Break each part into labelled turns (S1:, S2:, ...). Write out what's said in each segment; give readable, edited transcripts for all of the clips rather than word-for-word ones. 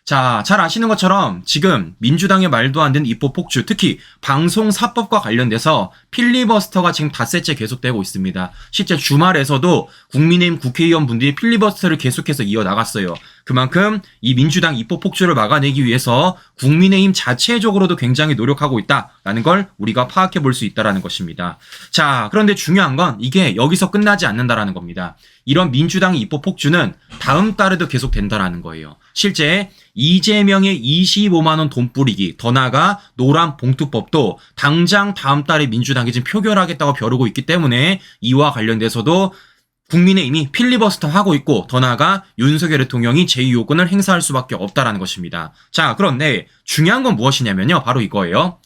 S1: 자, 잘 아시는 것처럼 지금 민주당의 말도 안 되는 입법 폭주, 특히 방송사법과 관련돼서 필리버스터가 지금 닷새째 계속되고 있습니다. 실제 주말에서도 국민의힘 국회의원분들이 필리버스터를 계속해서 이어나갔어요. 그만큼 이 민주당 입법 폭주를 막아내기 위해서 국민의힘 자체적으로도 굉장히 노력하고 있다라는 걸 우리가 파악해 볼 수 있다는 것입니다. 자, 그런데 중요한 건 이게 여기서 끝나지 않는다라는 겁니다. 이런 민주당의 입법 폭주는 다음 달에도 계속 된다라는 거예요. 실제 이재명의 25만 원 돈 뿌리기, 더 나아가 노란 봉투법도 당장 다음 달에 민주당이 지금 표결하겠다고 벼르고 있기 때문에 이와 관련돼서도 국민의힘이 필리버스터 하고 있고, 더 나아가 윤석열 대통령이 제2요건을 행사할 수밖에 없다라는 것입니다. 자, 그런데 중요한 건 무엇이냐면요, 바로 이거예요.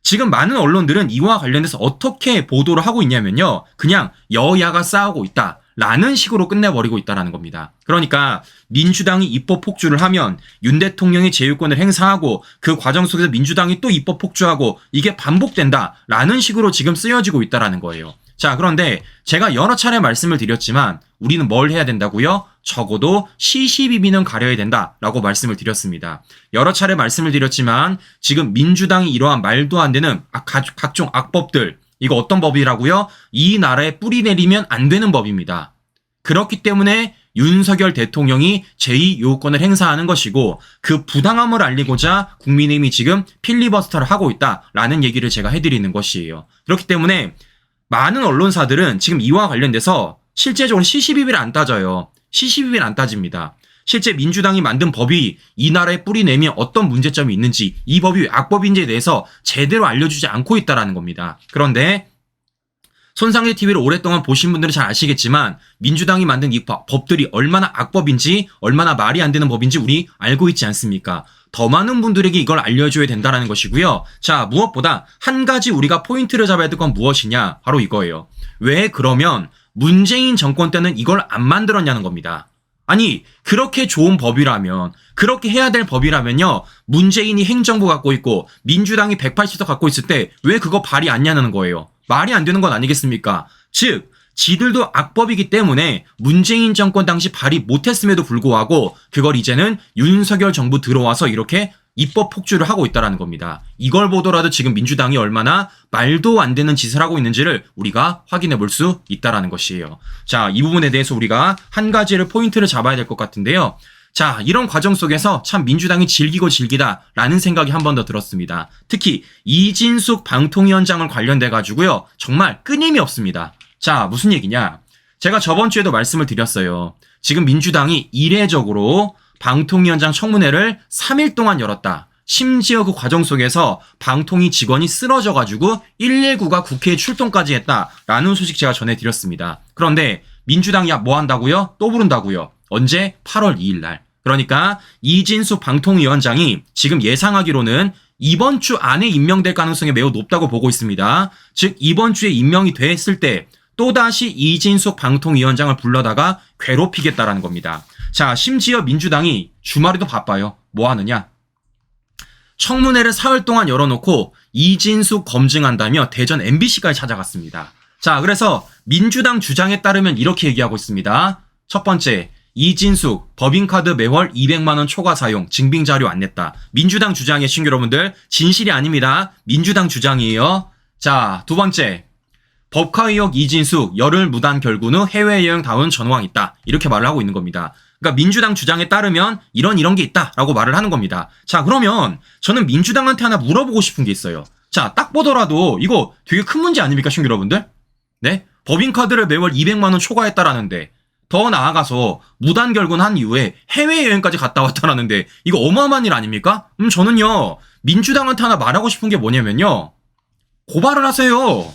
S1: 지금 많은 언론들은 이와 관련돼서 어떻게 보도를 하고 있냐면요, 그냥 여야가 싸우고 있다 라는 식으로 끝내버리고 있다는 겁니다. 그러니까 민주당이 입법 폭주를 하면 윤 대통령이 제2요건을 행사하고 그 과정 속에서 민주당이 또 입법 폭주하고 이게 반복된다라는 식으로 지금 쓰여지고 있다는 거예요. 자, 그런데 제가 여러 차례 말씀을 드렸지만 우리는 뭘 해야 된다고요? 적어도 시시비비는 가려야 된다라고 말씀을 드렸습니다. 여러 차례 말씀을 드렸지만 지금 민주당이 이러한 말도 안 되는 각종 악법들, 이거 어떤 법이라고요? 이 나라에 뿌리 내리면 안 되는 법입니다. 그렇기 때문에 윤석열 대통령이 제2요건을 행사하는 것이고, 그 부당함을 알리고자 국민의힘이 지금 필리버스터를 하고 있다라는 얘기를 제가 해드리는 것이에요. 그렇기 때문에 많은 언론사들은 지금 이와 관련돼서 실제적으로 시시비비를 안 따져요. 시시비비를 안 따집니다. 실제 민주당이 만든 법이 이 나라에 뿌리 내면 어떤 문제점이 있는지, 이 법이 악법인지에 대해서 제대로 알려주지 않고 있다는 겁니다. 그런데 손상일 TV를 오랫동안 보신 분들은 잘 아시겠지만 민주당이 만든 이 법들이 얼마나 악법인지, 얼마나 말이 안 되는 법인지 우리 알고 있지 않습니까? 더 많은 분들에게 이걸 알려줘야 된다는 것이고요. 자, 무엇보다 한 가지 우리가 포인트를 잡아야 될 건 무엇이냐? 바로 이거예요. 왜 그러면 문재인 정권 때는 이걸 안 만들었냐는 겁니다. 아니, 그렇게 좋은 법이라면, 그렇게 해야 될 법이라면요, 문재인이 행정부 갖고 있고 민주당이 180석 갖고 있을 때 왜 그거 발의 안 하냐는 거예요. 말이 안 되는 건 아니겠습니까? 즉, 지들도 악법이기 때문에 문재인 정권 당시 발의 못했음에도 불구하고 그걸 이제는 윤석열 정부 들어와서 이렇게 입법 폭주를 하고 있다는 겁니다. 이걸 보더라도 지금 민주당이 얼마나 말도 안 되는 짓을 하고 있는지를 우리가 확인해 볼 수 있다는 것이에요. 자, 이 부분에 대해서 우리가 한 가지를 포인트를 잡아야 될 것 같은데요. 자, 이런 과정 속에서 참 민주당이 질기고 질기다라는 생각이 한 번 더 들었습니다. 특히 이진숙 방통위원장을 관련돼 가지고요, 정말 끊임이 없습니다. 자, 무슨 얘기냐? 제가 저번 주에도 말씀을 드렸어요. 지금 민주당이 이례적으로 방통위원장 청문회를 3일 동안 열었다. 심지어 그 과정 속에서 방통위 직원이 쓰러져가지고 119가 국회에 출동까지 했다라는 소식 제가 전해드렸습니다. 그런데 민주당이 뭐 한다고요? 또 부른다고요. 언제? 8월 2일 날. 그러니까 이진숙 방통위원장이 지금 예상하기로는 이번 주 안에 임명될 가능성이 매우 높다고 보고 있습니다. 즉 이번 주에 임명이 됐을 때 또다시 이진숙 방통위원장을 불러다가 괴롭히겠다라는 겁니다. 자, 심지어 민주당이 주말에도 바빠요. 뭐 하느냐? 청문회를 사흘 동안 열어놓고 이진숙 검증한다며 대전 MBC까지 찾아갔습니다. 자, 그래서 민주당 주장에 따르면 이렇게 얘기하고 있습니다. 첫 번째, 이진숙 법인카드 매월 200만 원 초과 사용, 증빙자료 안 냈다. 민주당 주장의 신규 여러분들, 진실이 아닙니다. 민주당 주장이에요. 자, 두 번째, 법카 의혹 이진숙 열흘 무단 결군 후 해외여행 다운 전황 있다. 이렇게 말을 하고 있는 겁니다. 그러니까 민주당 주장에 따르면 이런 게 있다라고 말을 하는 겁니다. 자, 그러면 저는 민주당한테 하나 물어보고 싶은 게 있어요. 자, 딱 보더라도 이거 되게 큰 문제 아닙니까, 신규 여러분들? 네? 법인카드를 매월 200만 원 초과했다라는데, 더 나아가서 무단 결근한 이후에 해외여행까지 갔다 왔다라는데 이거 어마어마한 일 아닙니까? 저는요, 민주당한테 하나 말하고 싶은 게 뭐냐면요, 고발을 하세요.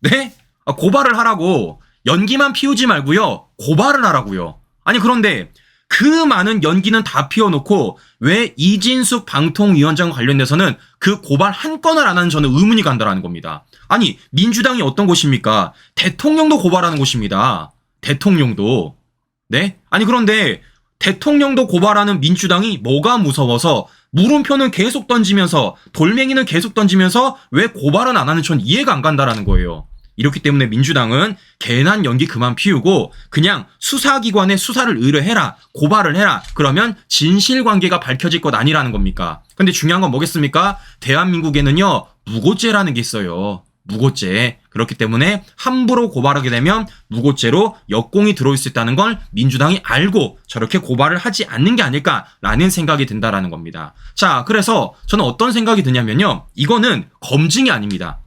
S1: 네? 고발을 하라고. 연기만 피우지 말고요, 고발을 하라고요. 아니, 그런데 그 많은 연기는 다 피워놓고 왜 이진숙 방통위원장 관련돼서는 그 고발 한 건을 안 하는 저는 의문이 간다라는 겁니다. 아니, 민주당이 어떤 곳입니까? 대통령도 고발하는 곳입니다. 대통령도. 네? 아니, 그런데 대통령도 고발하는 민주당이 뭐가 무서워서 물음표는 계속 던지면서, 돌멩이는 계속 던지면서 왜 고발은 안 하는 전 이해가 안 간다라는 거예요. 이렇기 때문에 민주당은 괜한 연기 그만 피우고 그냥 수사기관에 수사를 의뢰해라. 고발을 해라. 그러면 진실관계가 밝혀질 것 아니라는 겁니까? 근데 중요한 건 뭐겠습니까? 대한민국에는요. 무고죄라는 게 있어요. 무고죄. 그렇기 때문에 함부로 고발하게 되면 무고죄로 역공이 들어올 수 있다는 걸 민주당이 알고 저렇게 고발을 하지 않는 게 아닐까라는 생각이 든다라는 겁니다. 자, 그래서 저는 어떤 생각이 드냐면요. 이거는 검증이 아닙니다.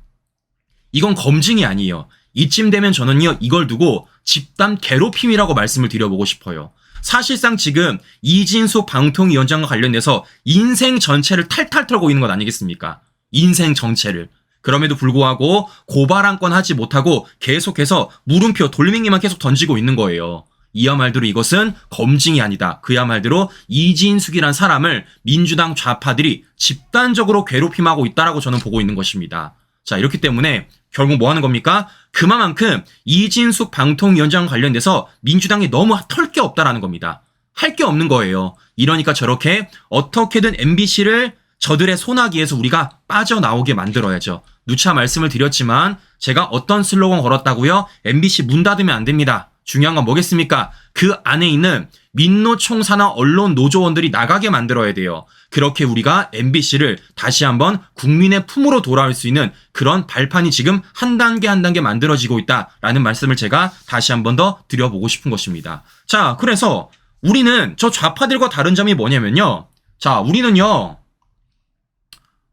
S1: 이건 검증이 아니에요. 이쯤 되면 저는요. 이걸 두고 집단 괴롭힘이라고 말씀을 드려보고 싶어요. 사실상 지금 이진숙 방통위원장과 관련돼서 인생 전체를 탈탈 털고 있는 것 아니겠습니까? 인생 전체를. 그럼에도 불구하고 고발 한 건 하지 못하고 계속해서 물음표 돌멩이만 계속 던지고 있는 거예요. 이야말로 이것은 검증이 아니다. 그야말로 이진숙이란 사람을 민주당 좌파들이 집단적으로 괴롭힘하고 있다라고 저는 보고 있는 것입니다. 자, 이렇기 때문에 결국 뭐 하는 겁니까? 그만큼 이진숙 방통위원장 관련돼서 민주당이 너무 털 게 없다라는 겁니다. 할 게 없는 거예요. 이러니까 저렇게 어떻게든 MBC를 저들의 소나기에서 우리가 빠져나오게 만들어야죠. 누차 말씀을 드렸지만 제가 어떤 슬로건 걸었다고요? MBC 문 닫으면 안 됩니다. 중요한 건 뭐겠습니까? 그 안에 있는 민노총사나 언론 노조원들이 나가게 만들어야 돼요. 그렇게 우리가 MBC를 다시 한번 국민의 품으로 돌아올 수 있는 그런 발판이 지금 한 단계 한 단계 만들어지고 있다라는 말씀을 제가 다시 한번 더 드려보고 싶은 것입니다. 자, 그래서 우리는 저 좌파들과 다른 점이 뭐냐면요. 자, 우리는요.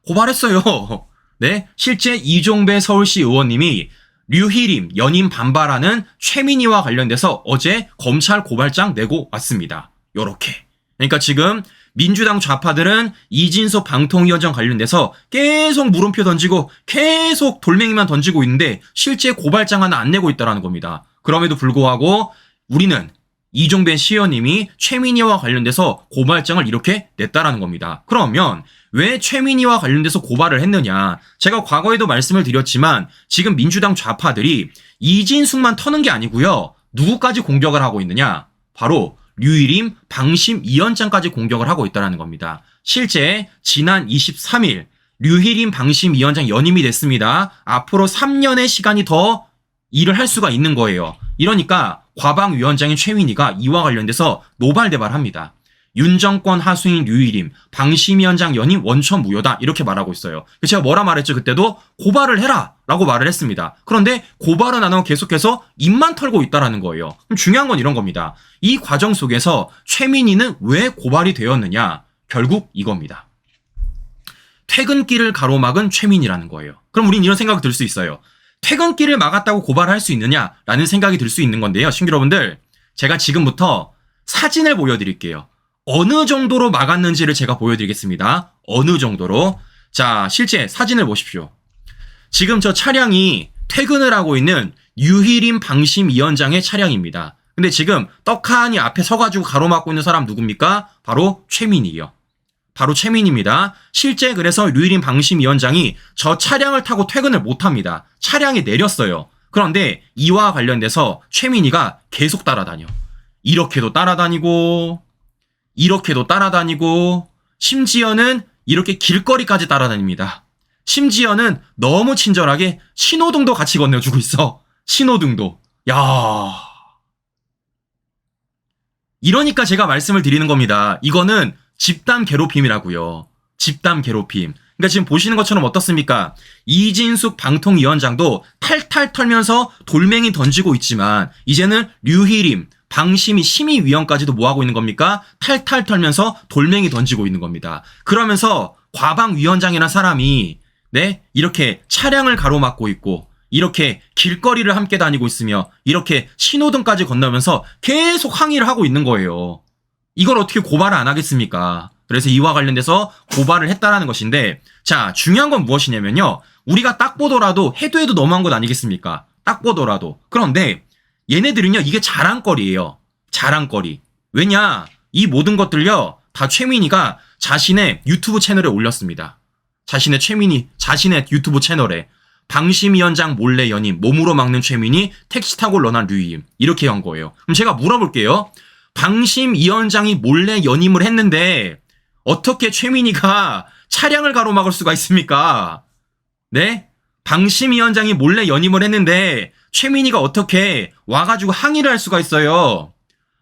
S1: 고발했어요. 네, 실제 이종배 서울시 의원님이 류희림 연임 반발하는 최민희와 관련돼서 어제 검찰 고발장 내고 왔습니다. 요렇게. 그러니까 지금 민주당 좌파들은 이진숙 방통위원장 관련돼서 계속 물음표 던지고 계속 돌멩이만 던지고 있는데 실제 고발장 하나 안 내고 있다는 겁니다. 그럼에도 불구하고 우리는 이종배 시의원님이 최민희와 관련돼서 고발장을 이렇게 냈다라는 겁니다. 그러면 왜 최민희와 관련돼서 고발을 했느냐? 제가 과거에도 말씀을 드렸지만 지금 민주당 좌파들이 이진숙만 터는 게 아니고요. 누구까지 공격을 하고 있느냐? 바로 류희림 방심위원장까지 공격을 하고 있다는 겁니다. 실제 지난 23일 류희림 방심위원장 연임이 됐습니다. 앞으로 3년의 시간이 더 일을 할 수가 있는 거예요. 이러니까 과방위원장인 최민희가 이와 관련돼서 노발대발합니다. 윤 정권 하수인 류희림 방심위원장 연임 원천 무효다 이렇게 말하고 있어요. 제가 뭐라 말했죠? 그때도 고발을 해라 라고 말을 했습니다. 그런데 고발은 안 하고 계속해서 입만 털고 있다는 거예요. 그럼 중요한 건 이런 겁니다. 이 과정 속에서 최민희는 왜 고발이 되었느냐? 결국 이겁니다. 퇴근길을 가로막은 최민희라는 거예요. 그럼 우린 이런 생각이 들 수 있어요. 퇴근길을 막았다고 고발할 수 있느냐라는 생각이 들 수 있는 건데요. 신규 여러분들, 제가 지금부터 사진을 보여드릴게요. 어느 정도로 막았는지를 제가 보여드리겠습니다. 어느 정도로. 자, 실제 사진을 보십시오. 지금 저 차량이 퇴근을 하고 있는 유희림 방심위원장의 차량입니다. 근데 지금 떡하니 앞에 서가지고 가로막고 있는 사람 누굽니까? 바로 최민희요. 바로 최민희입니다. 실제 그래서 류희림 방심위원장이 저 차량을 타고 퇴근을 못합니다. 차량이 내렸어요. 그런데 이와 관련돼서 최민희가 계속 따라다녀. 이렇게도 따라다니고 이렇게도 따라다니고 심지어는 이렇게 길거리까지 따라다닙니다. 심지어는 너무 친절하게 신호등도 같이 건네주고 있어. 신호등도. 야, 이러니까 제가 말씀을 드리는 겁니다. 이거는 집단 괴롭힘이라고요. 집단 괴롭힘. 그러니까 지금 보시는 것처럼 어떻습니까? 이진숙 방통위원장도 탈탈 털면서 돌멩이 던지고 있지만 이제는 류희림 방심위 심의위원까지도 뭐하고 있는 겁니까? 탈탈 털면서 돌멩이 던지고 있는 겁니다. 그러면서 과방위원장이라는 사람이 네, 이렇게 차량을 가로막고 있고 이렇게 길거리를 함께 다니고 있으며 이렇게 신호등까지 건너면서 계속 항의를 하고 있는 거예요. 이걸 어떻게 고발을 안 하겠습니까? 그래서 이와 관련돼서 고발을 했다라는 것인데, 자, 중요한 건 무엇이냐면요. 우리가 딱 보더라도 해도 너무한 것 아니겠습니까? 딱 보더라도. 그런데 얘네들은요, 이게 자랑거리예요. 자랑거리. 왜냐? 이 모든 것들요, 다 최민희가 자신의 유튜브 채널에 올렸습니다. 자신의 유튜브 채널에 방심위원장 몰래 연임, 몸으로 막는 최민희, 택시 타고 런한 류희림. 이렇게 한 거예요. 그럼 제가 물어볼게요. 방심위원장이 몰래 연임을 했는데 어떻게 최민희가 차량을 가로막을 수가 있습니까? 네? 방심위원장이 몰래 연임을 했는데 최민희가 어떻게 와가지고 항의를 할 수가 있어요.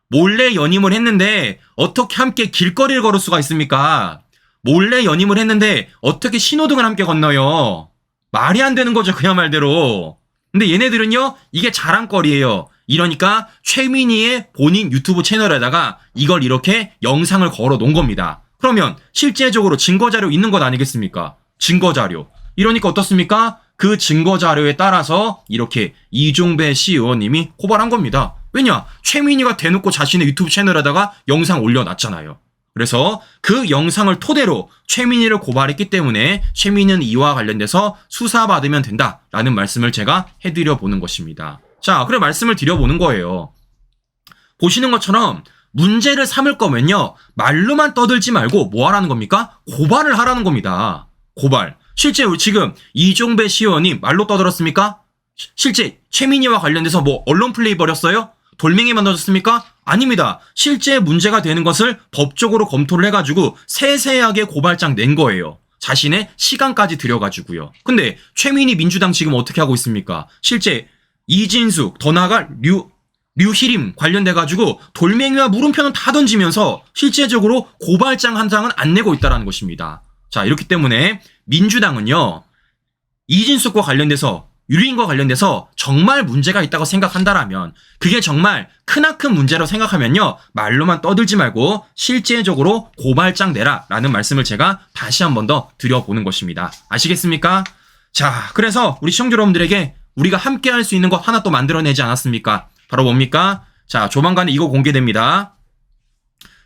S1: 몰래 연임을 했는데 어떻게 함께 길거리를 걸을 수가 있습니까? 몰래 연임을 했는데 어떻게 신호등을 함께 건너요? 말이 안 되는 거죠, 그야말대로. 근데 얘네들은요, 이게 자랑거리예요. 이러니까 최민희의 본인 유튜브 채널에다가 이걸 이렇게 영상을 걸어 놓은 겁니다. 그러면 실제적으로 증거자료 있는 것 아니겠습니까? 증거자료. 이러니까 어떻습니까? 그 증거자료에 따라서 이렇게 이종배 시의원님이 고발한 겁니다. 왜냐? 최민희가 대놓고 자신의 유튜브 채널에다가 영상 올려놨잖아요. 그래서 그 영상을 토대로 최민희를 고발했기 때문에 최민희는 이와 관련돼서 수사받으면 된다라는 말씀을 제가 해드려 보는 것입니다. 자, 그래 말씀을 드려보는 거예요. 보시는 것처럼 문제를 삼을 거면요, 말로만 떠들지 말고 뭐 하라는 겁니까? 고발을 하라는 겁니다. 고발. 실제 지금 이종배 시의원이 말로 떠들었습니까? 실제 최민희와 관련돼서 뭐 언론 플레이 벌였어요? 돌멩이 만들어졌습니까? 아닙니다. 실제 문제가 되는 것을 법적으로 검토를 해가지고 세세하게 고발장 낸 거예요. 자신의 시간까지 들여가지고요. 근데 최민희 민주당 지금 어떻게 하고 있습니까? 실제 이진숙, 더 나아가 류희림 관련돼가지고 돌멩이와 물음표는 다 던지면서 실제적으로 고발장 한 장은 안 내고 있다는 것입니다. 자, 이렇기 때문에 민주당은요, 이진숙과 관련돼서 유리인과 관련돼서 정말 문제가 있다고 생각한다라면, 그게 정말 크나큰 문제로 생각하면요, 말로만 떠들지 말고 실제적으로 고발장 내라라는 말씀을 제가 다시 한 번 더 드려보는 것입니다. 아시겠습니까? 자, 그래서 우리 시청자 여러분들에게 우리가 함께 할 수 있는 것 하나 또 만들어내지 않았습니까? 바로 뭡니까? 자, 조만간에 이거 공개됩니다.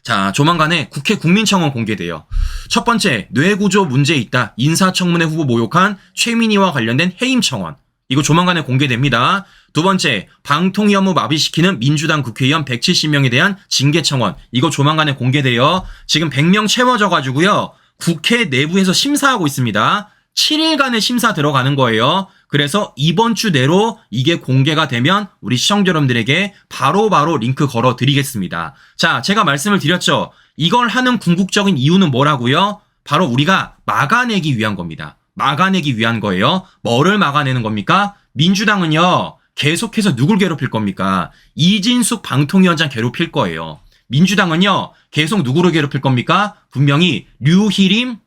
S1: 자, 조만간에 국회 국민청원 공개돼요. 첫 번째, 뇌구조 문제 있다. 인사청문회 후보 모욕한 최민희와 관련된 해임청원. 이거 조만간에 공개됩니다. 두 번째, 방통위 업무 마비시키는 민주당 국회의원 170명에 대한 징계청원. 이거 조만간에 공개돼요. 지금 100명 채워져가지고요, 국회 내부에서 심사하고 있습니다. 7일간의 심사 들어가는 거예요. 그래서 이번 주 내로 이게 공개가 되면 우리 시청자 여러분들에게 바로바로 링크 걸어 드리겠습니다. 자, 제가 말씀을 드렸죠. 이걸 하는 궁극적인 이유는 뭐라고요? 바로 우리가 막아내기 위한 겁니다. 막아내기 위한 거예요. 뭐를 막아내는 겁니까? 민주당은요, 계속해서 누굴 괴롭힐 겁니까? 이진숙 방통위원장 괴롭힐 거예요. 민주당은요, 계속 누구를 괴롭힐 겁니까? 분명히 류희림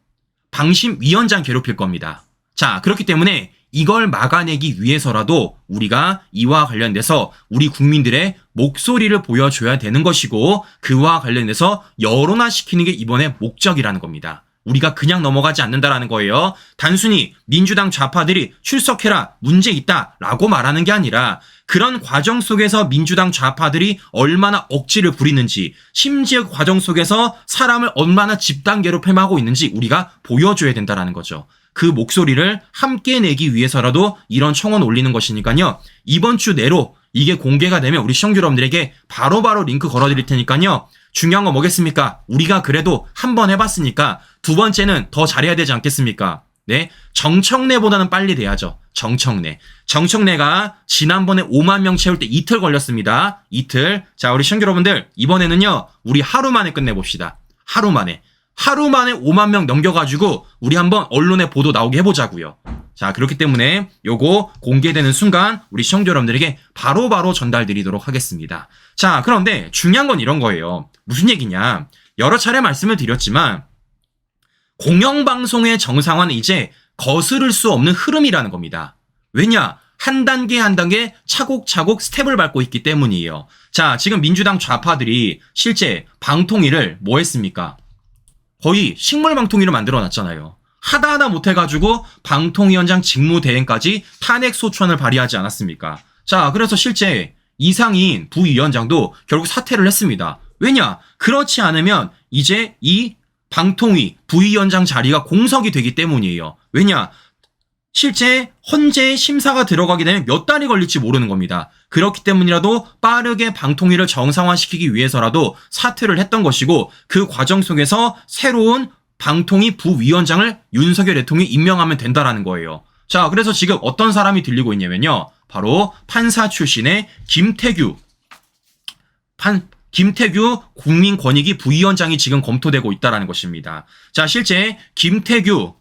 S1: 방심위원장 괴롭힐 겁니다. 자, 그렇기 때문에 이걸 막아내기 위해서라도 우리가 이와 관련돼서 우리 국민들의 목소리를 보여줘야 되는 것이고, 그와 관련돼서 여론화시키는 게 이번에 목적이라는 겁니다. 우리가 그냥 넘어가지 않는다라는 거예요. 단순히 민주당 좌파들이 출석해라, 문제 있다라고 말하는 게 아니라 그런 과정 속에서 민주당 좌파들이 얼마나 억지를 부리는지, 심지어 과정 속에서 사람을 얼마나 집단 괴롭힘하고 있는지 우리가 보여줘야 된다라는 거죠. 그 목소리를 함께 내기 위해서라도 이런 청원 올리는 것이니까요. 이번 주 내로 이게 공개가 되면 우리 시청자 여러분들에게 바로바로 링크 걸어드릴 테니까요. 중요한 건 뭐겠습니까? 우리가 그래도 한 번 해봤으니까 두 번째는 더 잘해야 되지 않겠습니까? 네, 정청래보다는 빨리 돼야죠. 정청래가 지난번에 5만 명 채울 때 이틀 걸렸습니다. 이틀. 자, 우리 시청자 여러분들, 이번에는요, 우리 하루 만에 끝내봅시다. 하루 만에 5만 명 넘겨가지고 우리 한번 언론에 보도 나오게 해보자고요. 자, 그렇기 때문에 요거 공개되는 순간 우리 시청자 여러분들에게 바로바로 전달드리도록 하겠습니다. 자, 그런데 중요한 건 이런 거예요. 무슨 얘기냐? 여러 차례 말씀을 드렸지만 공영방송의 정상화는 이제 거스를 수 없는 흐름이라는 겁니다. 왜냐? 한 단계 한 단계 차곡차곡 스텝을 밟고 있기 때문이에요. 자, 지금 민주당 좌파들이 실제 방통위를 뭐 했습니까? 거의 식물방통위를 만들어놨잖아요. 하다하다 못해가지고 방통위원장 직무대행까지 탄핵소추안을 발의하지 않았습니까? 자, 그래서 실제 이상인 부위원장도 결국 사퇴를 했습니다. 왜냐? 그렇지 않으면 이제 이 방통위 부위원장 자리가 공석이 되기 때문이에요. 왜냐? 실제 헌재 심사가 들어가게 되면 몇 달이 걸릴지 모르는 겁니다. 그렇기 때문이라도 빠르게 방통위를 정상화시키기 위해서라도 사퇴를 했던 것이고, 그 과정 속에서 새로운 방통위 부위원장을 윤석열 대통령이 임명하면 된다라는 거예요. 자, 그래서 지금 어떤 사람이 들리고 있냐면요, 바로 판사 출신의 김태규 국민권익위 부위원장이 지금 검토되고 있다라는 것입니다. 자, 실제 김태규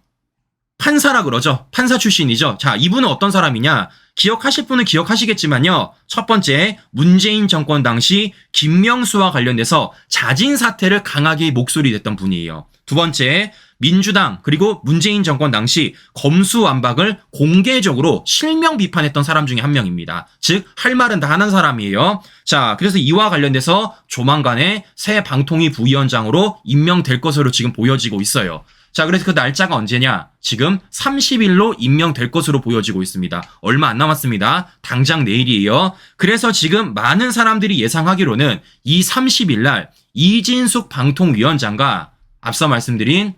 S1: 판사라 그러죠. 판사 출신이죠. 자, 이분은 어떤 사람이냐? 기억하실 분은 기억하시겠지만요. 첫 번째, 문재인 정권 당시 김명수와 관련돼서 자진 사퇴를 강하게 목소리 냈던 분이에요. 두 번째, 민주당 그리고 문재인 정권 당시 검수완박을 공개적으로 실명 비판했던 사람 중에 한 명입니다. 즉, 할 말은 다 하는 사람이에요. 자, 그래서 이와 관련돼서 조만간에 새 방통위 부위원장으로 임명될 것으로 지금 보여지고 있어요. 자, 그래서 그 날짜가 언제냐? 지금 30일로 임명될 것으로 보여지고 있습니다. 얼마 안 남았습니다. 당장 내일이에요. 그래서 지금 많은 사람들이 예상하기로는 이 30일 날 이진숙 방통위원장과 앞서 말씀드린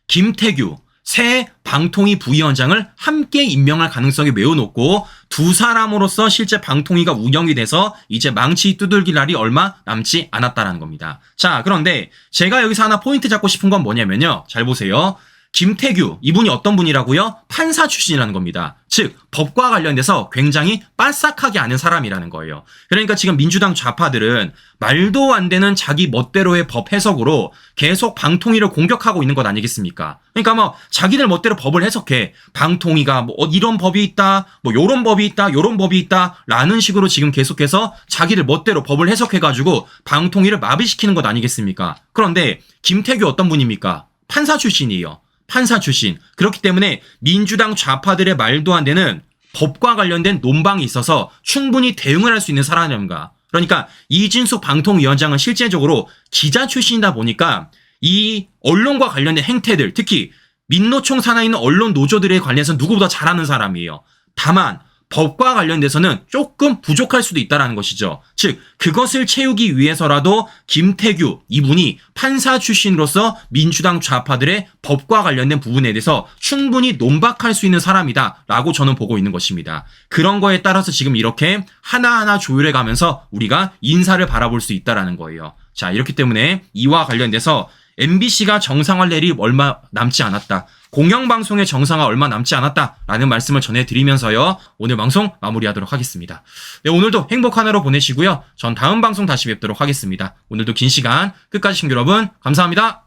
S1: 김태규 새 방통위 부위원장을 함께 임명할 가능성이 매우 높고 두 사람으로서 실제 방통위가 운영이 돼서 이제 망치 두들길 날이 얼마 남지 않았다라는 겁니다. 자, 그런데 제가 여기서 하나 포인트 잡고 싶은 건 뭐냐면요. 잘 보세요. 김태규, 이분이 어떤 분이라고요? 판사 출신이라는 겁니다. 즉, 법과 관련돼서 굉장히 빠삭하게 아는 사람이라는 거예요. 그러니까 지금 민주당 좌파들은 말도 안 되는 자기 멋대로의 법 해석으로 계속 방통위를 공격하고 있는 것 아니겠습니까? 그러니까 뭐 자기들 멋대로 법을 해석해. 방통위가 뭐 이런 법이 있다, 뭐 요런 법이 있다, 요런 법이 있다 라는 식으로 지금 계속해서 자기들 멋대로 법을 해석해가지고 방통위를 마비시키는 것 아니겠습니까? 그런데 김태규 어떤 분입니까? 판사 출신이에요. 판사 출신. 그렇기 때문에 민주당 좌파들의 말도 안 되는 법과 관련된 논방이 있어서 충분히 대응을 할 수 있는 사람입니다. 그러니까 이진숙 방통위원장은 실제적으로 기자 출신이다 보니까 이 언론과 관련된 행태들, 특히 민노총 산하에 있는 언론 노조들에 관련해서 누구보다 잘 아는 사람이에요. 다만 법과 관련돼서는 조금 부족할 수도 있다는 것이죠. 즉, 그것을 채우기 위해서라도 김태규 이분이 판사 출신으로서 민주당 좌파들의 법과 관련된 부분에 대해서 충분히 논박할 수 있는 사람이다라고 저는 보고 있는 것입니다. 그런 거에 따라서 지금 이렇게 하나하나 조율해 가면서 우리가 인사를 바라볼 수 있다는 거예요. 자, 이렇기 때문에 이와 관련돼서 MBC가 정상화 낼 일이 얼마 남지 않았다. 공영방송의 정상화 얼마 남지 않았다라는 말씀을 전해드리면서요. 오늘 방송 마무리하도록 하겠습니다. 네, 오늘도 행복한 하루 보내시고요. 전 다음 방송 다시 뵙도록 하겠습니다. 오늘도 긴 시간 끝까지 시청자 여러분 감사합니다.